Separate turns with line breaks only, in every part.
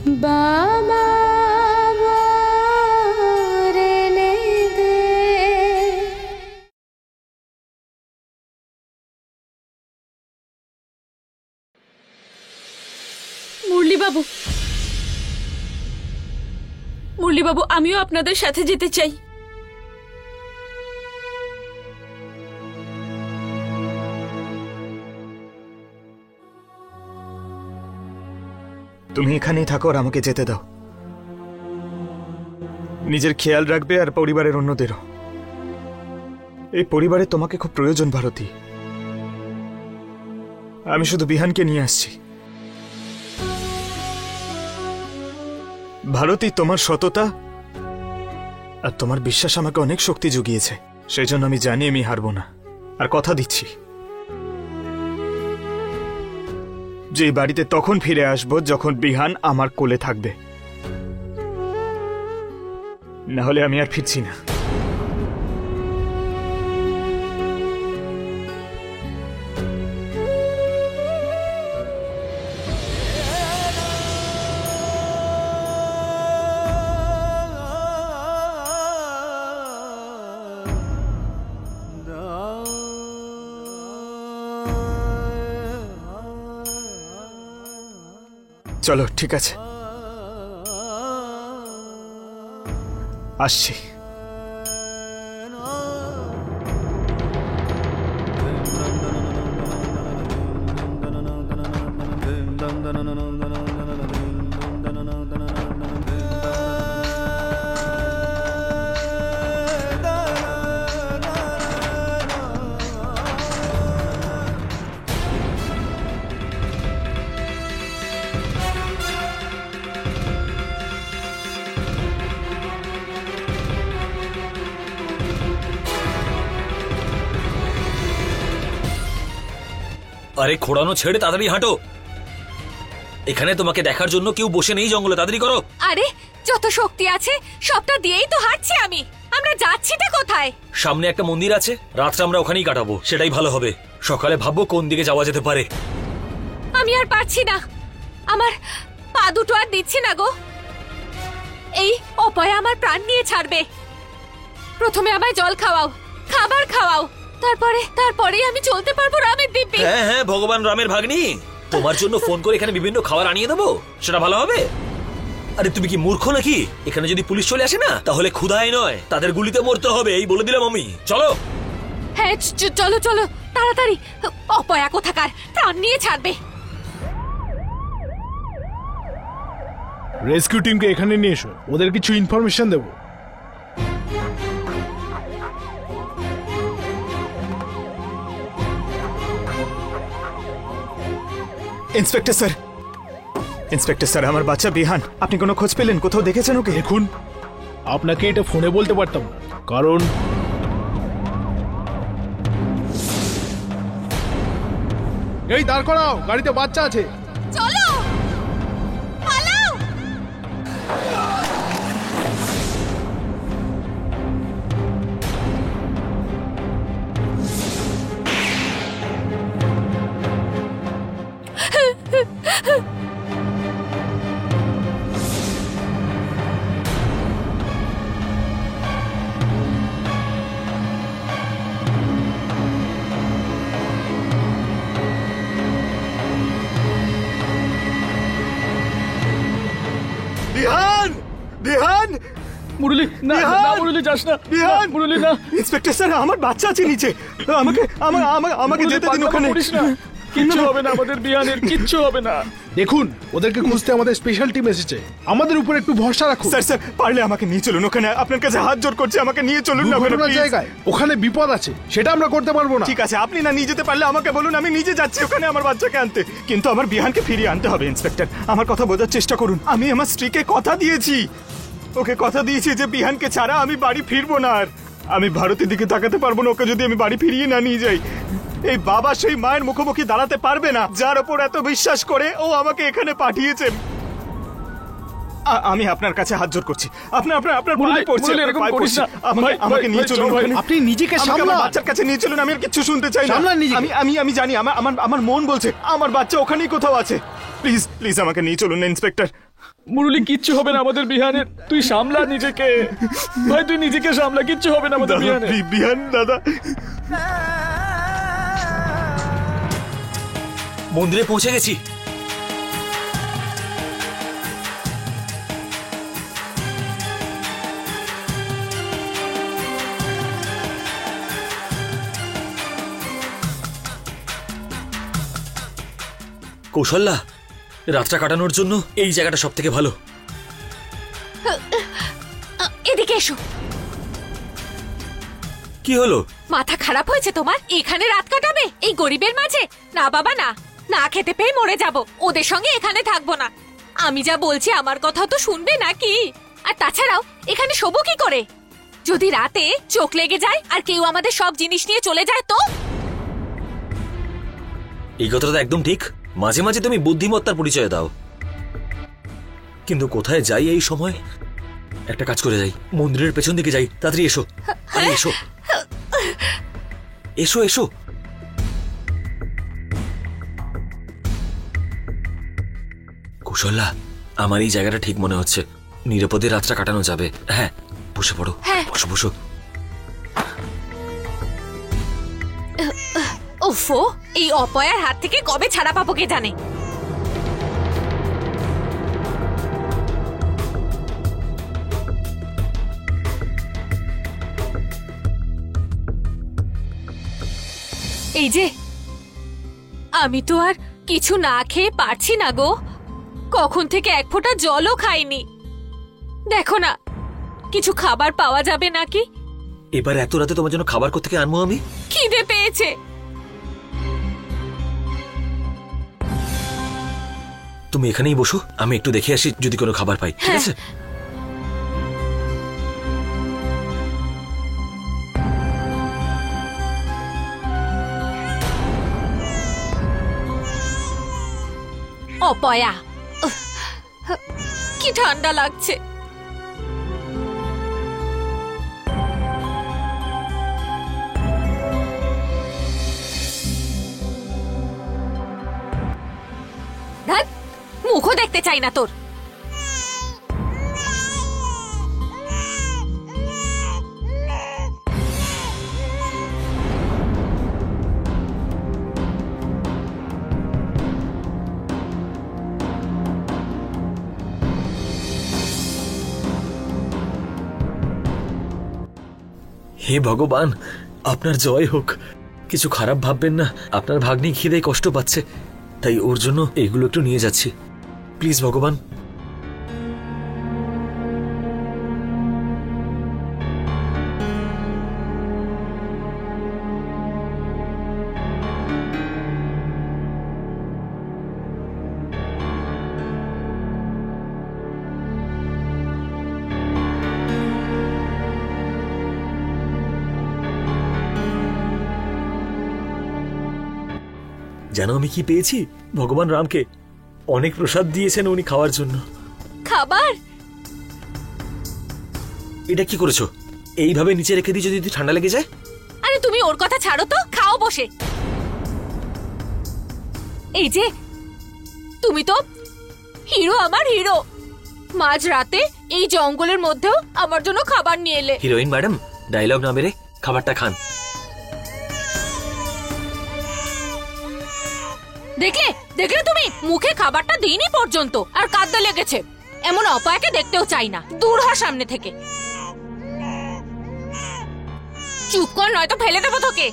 বাবা রেনে দে।
মুরলীবাবু, মুরলীবাবু, আমিও আপনাদের সাথে যেতে চাই।
তুমি এখানেই থাকো আর আমাকে যেতে দাও। নিজের খেয়াল রাখবে আর পরিবারের অন্যদেরও। এই পরিবারে তোমাকে খুব প্রয়োজন ভারতী। আমি শুধু বিহানকে নিয়ে আসছি। ভারতী, তোমার সততা আর তোমার বিশ্বাস আমাকে অনেক শক্তি জুগিয়েছে। সেই জন্য আমি জানি আমি হারবো না, আর কথা দিচ্ছি যে এই বাড়িতে তখন ফিরে আসবো যখন বিহান আমার কোলে থাকবে। না হলে আমি আর ফিরছি না। চলো, ঠিক আছে, আসছি।
আরে খোড়ানো ছেড়ে তাড়াতাড়ি হাঁটো। এখানে তোমাকে দেখার জন্য কেউ বসে নেই জঙ্গলে, তাড়াতাড়ি করো।
আরে যত শক্তি আছে সবটা দিয়েই তো হাঁটছি আমি। আমরা যাচ্ছিটা কোথায়?
সামনে একটা মন্দির আছে, রাতটা আমরা ওখানেই কাটাবো, সেটাই ভালো হবে। সকালে ভাববো কোন দিকে যাওয়া যেতে পারে।
আমি আর পারছি না, আমার পা দুটো আর দিচ্ছি না গো। এই অপয়া আমার প্রাণ নিয়ে ছাড়বে। প্রথমে আমায় জল খাওয়াও, খাবার খাওয়াও, তারপরে আমি চলতে পারবো রামের দিব্যি।
হ্যাঁ হ্যাঁ, ভগবান রামের ভাগ্নি, তোমার জন্য ফোন করে এখানে বিভিন্ন খাবার আনিয়ে দেবো, সেটা ভালো হবে। আরে তুমি কি মূর্খ নাকি? এখানে যদি পুলিশ চলে আসে না, তাহলে ক্ষুধায় নয়, তাদের গুলিতে মরতে হবে, এই বলে দিলাম আমি। চলো।
হ্যাঁ চলো চলো তাড়াতাড়ি। অপয়া কোথাকার, প্রাণ নিয়ে ছাড়বে।
রেস্কিউ টিমকে এখানে নিয়ে এসো, ওদের কিছু ইনফরমেশন দেবো।
ইন্সপেক্টর স্যার, ইন্সপেক্টর স্যার, আমার বাচ্চা বিহান, আপনি কোনো খোঁজ পেলেন? কোথাও দেখেছেন ওকে?
দেখুন, আপনাকে এটা ফোনে বলতে পারতাম না, কারণ এই দাঁড় করাও, গাড়িতে বাচ্চা আছে।
চলো পালাও।
বিহান, বিহান,
মুরলি না, না মুরলি যাস না,
বিহান,
মুরলি না।
ইন্সপেক্টর স্যার, আমার বাচ্চা আছে নিচে, আমাকে যেতে দিন ওখানে।
কিচ্ছু হবে না, আমাদের বিহানের কিচ্ছু হবে না। দেখুন, ওদেরকে খুঁজতে আমাদের স্পেশাল টিম এসেছে, আমাদের উপর একটু ভরসা রাখুন।
স্যার স্যার, পারলে আমাকে নিয়ে চলুন ওখানে, আপনার কাছে হাত জোর করছি, আমাকে নিয়ে চলুন না ওখানে
দুর্ঘটনার জায়গায়, ওখানে বিপদ আছে, সেটা আমরা করতে পারবো না।
ঠিক আছে, আপনি না নিয়ে যেতে পারলে আমাকে বলুন, আমি নিজে যাচ্ছি ওখানে আমার বাচ্চাকে আনতে। কিন্তু আমার বিহানকে ফিরিয়ে আনতে হবে। ইন্সপেক্টর, আমার কথা বোঝার চেষ্টা করুন। আমি আমার স্ত্রীকে কথা দিয়েছি, ওকে কথা দিয়েছি যে বিহানকে ছাড়া আমি বাড়ি ফিরবো না। আর আমি ভারতের দিকে তাকাতে পারবো না ওকে যদি আমি বাড়ি ফিরিয়ে না নিয়ে যাই। এই বাবা সেই মায়ের মুখোমুখি দাঁড়াতে পারবে না যার ওপর এত বিশ্বাস করে ও আমাকে এখানে পাঠিয়েছে। আমি আপনার কাছে হাত জোর করছি, আপনার পায়ে পড়ছি, আমাকে নিয়ে চলুন।
আপনি নিজেকে সামলান,
বাচ্চার কাছে নিয়ে চলুন, আমি আর কিছু শুনতে চাই না। আমি জানি, আমার মন বলছে আমার বাচ্চা ওখানেই কোথাও আছে। প্লিজ প্লিজ আমাকে নিয়ে চলুন ইন্সপেক্টর।
মুরলি কিচ্ছু হবে না আমাদের বিহানের, তুই সামলা নিজেকে ভাই, তুই নিজেকে সামলা, কিচ্ছু হবে না আমাদের বিহানের।
বিহান দাদা,
মন্দিরে পৌঁছে গেছি। কৌশল্যা, রাতটা কাটানোর জন্য এই জায়গাটা সব থেকে ভালো।
এদিকে এসো।
কি হলো?
মাথা খারাপ হয়েছে তোমার? এখানে রাত কাটাবে এই গরিবের মাঝে? না বাবা না, না খেতে পেয়ে মরে যাব, ওদের সঙ্গে এখানে থাকবো না। আমি যা বলছি আমার কথা তো শুনবে নাকি? আর তাছাড়াও এখানে শোবো কি করে? যদি রাতে চোখ লেগে যায় আর কেউ আমাদের সব জিনিস নিয়ে চলে যায় তো?
এই কথাটা তো একদম ঠিক। মাঝে মাঝে তুমি বুদ্ধিমত্তার পরিচয় দাও, কিন্তু কোথায় যাই এই সময়? একটা কাজ করে যাই, মন্দিরের পেছন দিকে যাই। তাড়াতাড়ি এসো, আরে এসো এসো এসো। কৌশল্যা, আমার এই জায়গাটা ঠিক মনে হচ্ছে, নিরাপদে রাতটা কাটানো যাবে। হ্যাঁ, বসে পড়ো।
হ্যাঁ।
বসো বসো।
ওফো, এই অপয়ার হাত থেকে কবে ছাড়া পাবো কে জানে। এই যে আমি তো আর কিছু না খেয়ে পারছি না গো, কখন থেকে এক ফোঁটা জলও খাইনি। দেখো না, কিছু খাবার পাওয়া যাবে নাকি?
এবার এত রাতে তোমার জন্য খাবার কোত্থেকে আনবো আমি?
খিদে পেয়েছে।
তুমি এখানেই বসো, আমি একটু দেখে আসি যদি কোনো খাবার পাই, ঠিক আছে?
অপয়া, উফ, কি ঠান্ডা লাগছে। ধ্যাৎ, মুখও দেখতে চাই না তোর।
হে ভগবান, আপনার জয় হোক। কিছু খারাপ ভাববেন না, আপনার ভাগ্নি খিদে কষ্ট পাচ্ছে, তাই ওর জন্য এগুলো একটু নিয়ে যাচ্ছি। প্লিজ ভগবান। জানো আমি কি পেয়েছি? ভগবান রামকে অনেক প্রসাদ দিয়েছেন উনি খাওয়ার জন্য।
খাবার?
এটা কি করেছো? এইভাবে নিচে রেখে দিই, যদি ঠান্ডা লেগে যায়?
আরে তুমি ওর কথা ছাড়ো তো, খাও বসে। এই যে তুমি তো হিরো, আমার হিরো। মাঝ রাতে এই জঙ্গলের মধ্যেও আমার জন্য খাবার নিয়ে এলে।
হিরোইন ম্যাডাম, ডায়লগ না মেরে খাবারটা খান।
দেখলে দেখলে তুমি, মুখে খাবারটা দিইনি পর্যন্ত আর কাঁদতে লেগেছে। এমন অপয়াকে দেখতেও চাই না, দূর হ সামনে থেকে। চুপ কর, নয়তো ফেলে দেবো তোকে।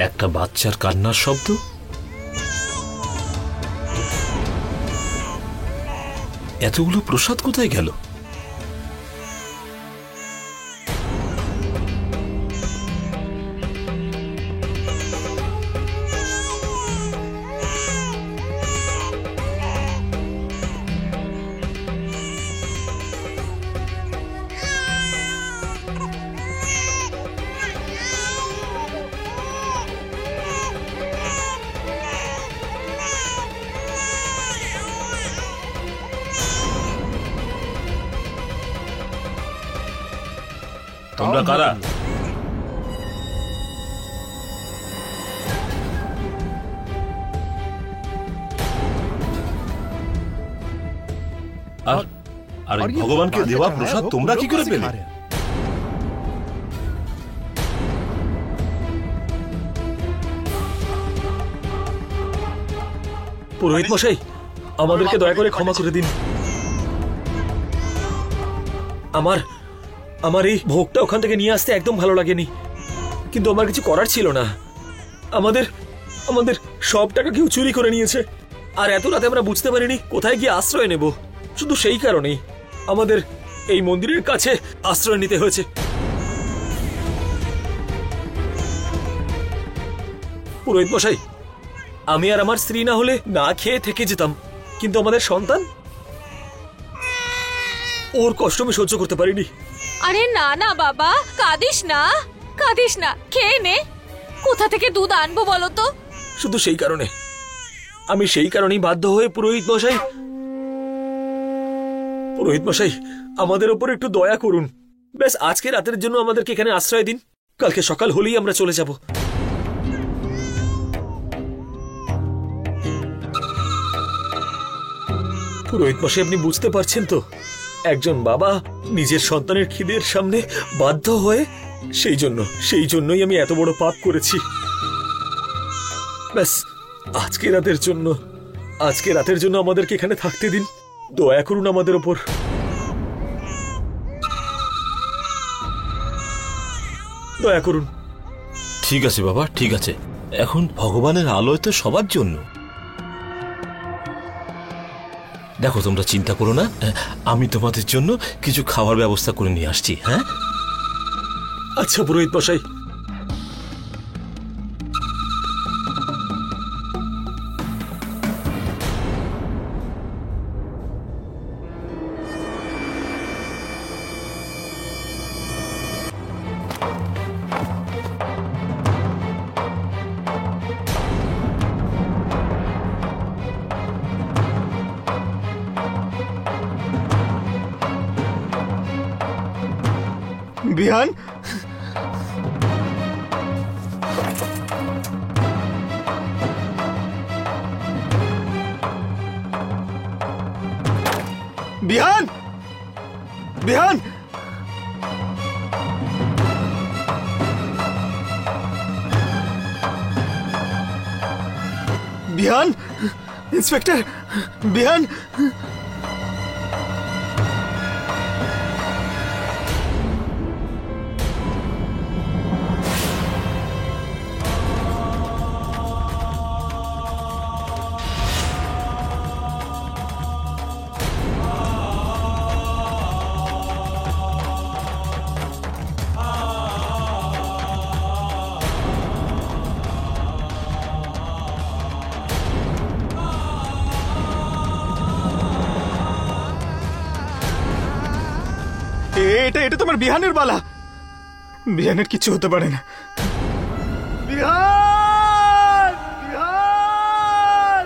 একটা বাচ্চার কান্নার শব্দ, এতগুলো প্রসাদ কোথায় গেল? তোমরা কারা? আর আর এই ভগবানকে দেওয়া প্রসাদ তোমরা কি করে পেলে?
পুরোহিত মশাই, আমাদেরকে দয়া করে ক্ষমা করে দিন। আমার এই ভোগটা ওখান থেকে নিয়ে আসতে একদম ভালো লাগেনি, কিন্তু আমার কিছু করার ছিল না। আমাদের সব টাকা কেউ চুরি করে নিয়েছে, আর এত রাতে আমরা বুঝতে পারিনি কোথায় গিয়ে আশ্রয় নেব। শুধু সেই কারণেই আমাদের এই মন্দিরের কাছে আশ্রয় নিতে হয়েছে। পুরোহিত মশাই, আমি আর আমার স্ত্রী না হলে না খেয়ে থেকে যেতাম, কিন্তু আমাদের সন্তান, ওর কষ্ট আমি সহ্য করতে পারিনি।
আরে না না বাবা, কাঁদিস না, কাঁদিস না, খেয়ে নে। কোথা থেকে দুধ আনবো বলো তো?
শুধু সেই কারণে, আমি সেই কারণেই বাধ্য হয়ে পুরোহিত মশাই আমাদের ওপর একটু দয়া করুন। ব্যাস আজকে রাতের জন্য আমাদেরকে এখানে আশ্রয় দিন, কালকে সকাল হলেই আমরা চলে যাব। পুরোহিত মশাই, আপনি বুঝতে পারছেন তো, একজন বাবা নিজের সন্তানের খিদের সামনে বাধ্য হয়ে, সেই জন্যই আমি এত বড় পাপ করেছি। ব্যাস আজকে রাতের জন্য আমাদেরকে এখানে থাকতে দিন, দয়া করুন আমাদের ওপর। দয়া করুন।
ঠিক আছে বাবা, ঠিক আছে। এখন ভগবানের আলোয় তো সবার জন্য। দেখো, তোমরা চিন্তা করো না, আমি তোমাদের জন্য কিছু খাবার ব্যবস্থা করে নিয়ে আসছি। হ্যাঁ,
আচ্ছা পুরোহিত মশাই।
বিহান, বিহান, বিহান, বিহান, ইন্সপেক্টর বিহান। এটা তোমার বিহানের বালা। বিহানের কিছু হতে পারে না। বিহান, বিহান।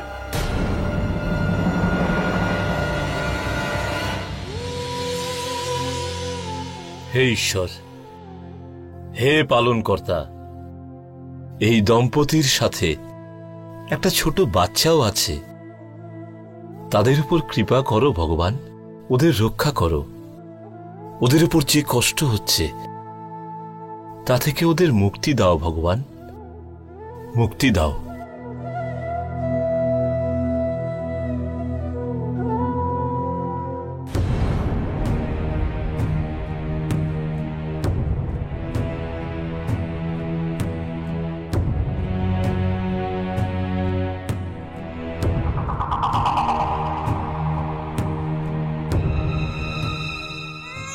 হে ঈশ্বর, হে পালনকর্তা, এই দম্পতির সাথে একটা ছোট বাচ্চাও আছে। তাদের উপর কৃপা করো ভগবান, ওদের রক্ষা করো। ওদের উপর যে কষ্ট হচ্ছে তা থেকে ওদের মুক্তি দাও ভগবান, মুক্তি দাও।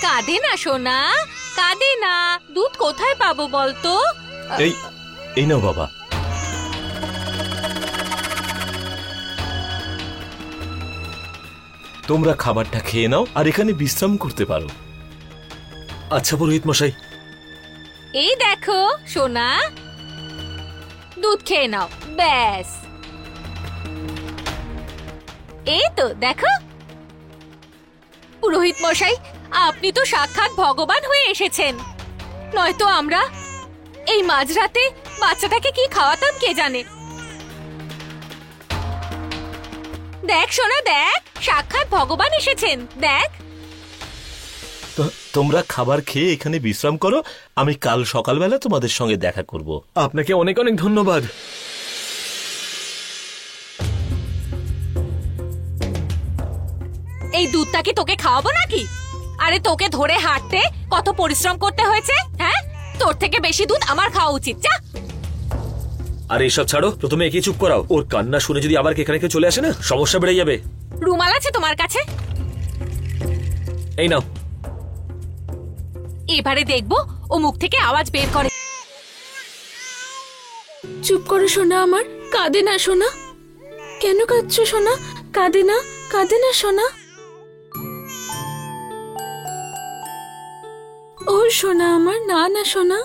কাঁদে না সোনা, কাঁদে না। দুধ কোথায় পাবো বলতো?
এই নাও বাবা। তোমরা খাবারটা খেয়ে নাও আর এখানে বিশ্রাম করতে পারো।
আচ্ছা পুরোহিত মশাই।
এই দেখো সোনা, দুধ খেয়ে নাও, ব্যাস। এই তো দেখো পুরোহিত মশাই, আপনি তো সাক্ষাৎ ভগবান হয়ে এসেছেন। নয়তো আমরা এই মাঝরাতে বাচ্চাটাকে কি খাওয়াতাম কে জানে। দেখ সোনা দেখ, সাক্ষাৎ ভগবান এসেছেন দেখ।
তোমরা খাবার খেয়ে এখানে বিশ্রাম করো, আমি কাল সকালবেলা তোমাদের সঙ্গে দেখা করব।
আপনাকে অনেক অনেক ধন্যবাদ।
এই দুধটা কি তোকে খাওয়াবো নাকি? আরে তোকে ধরে হাঁটতে কত পরিশ্রম করতে হয়েছে, হ্যাঁ? তোর থেকে বেশি দুধ আমার খাওয়া উচিত। যা।
আরে এসব ছাড়ো, প্রথমে একে চুপ করাও। ওর কান্না শুনে যদি আবার এখানে কেউ চলে আসে না, সমস্যা বেড়ে যাবে।
রুমাল আছে তোমার কাছে?
এই নাও।
এবারে দেখবো ও মুখ থেকে আওয়াজ বের করে।
চুপ করো সোনা আমার, কাঁদে না সোনা। কেন কাঁদছো সোনা? কাঁদে না, কাঁদে না সোনা। ও সোনা আমার, না না সোনা।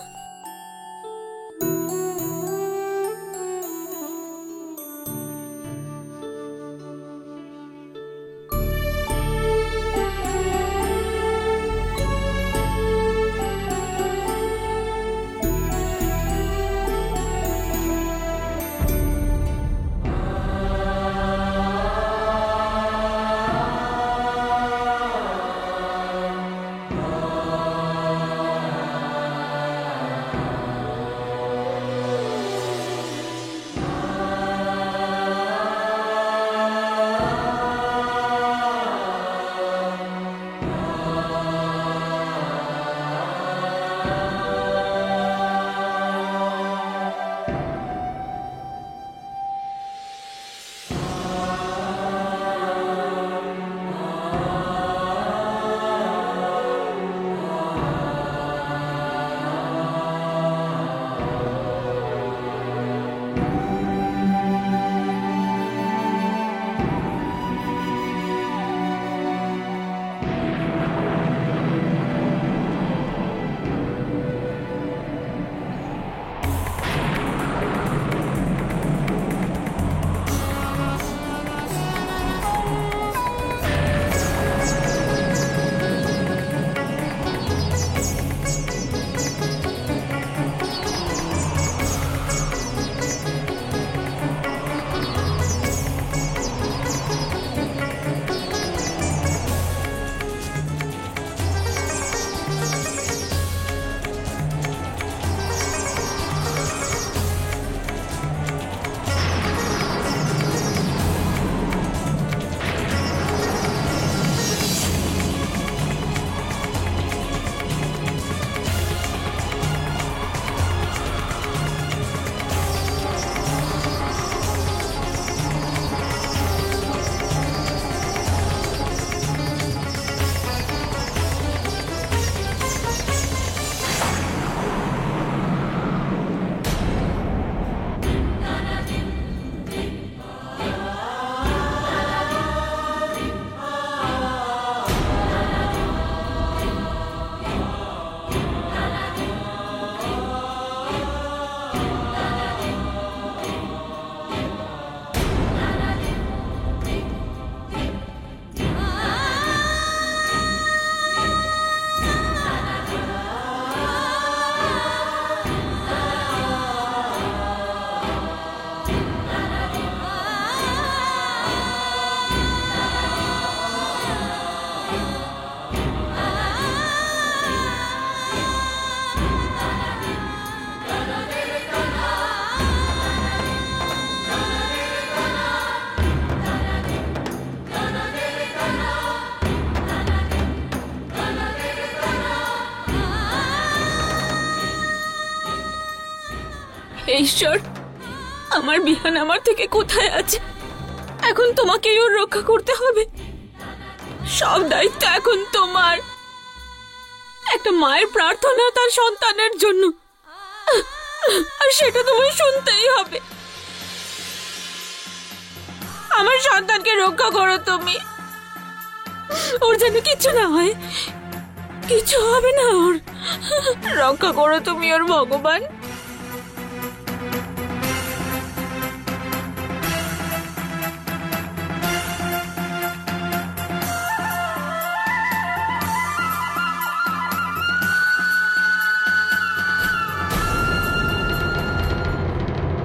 ঈশ্বর, আমার বিহান আমার থেকে কোথায় আছে? এখন তোমাকেই ওর রক্ষা করতে হবে। সব দায়িত্ব এখন তোমার। একটা মায়ের প্রার্থনা তার সন্তানের জন্য, আর সেটা তোমায় শুনতেই হবে। আমার সন্তানকে রক্ষা করো তুমি। ওর যেন কিছু না হয়, কিছু হবে না ওর। রক্ষা করো তুমি ওর ভগবান।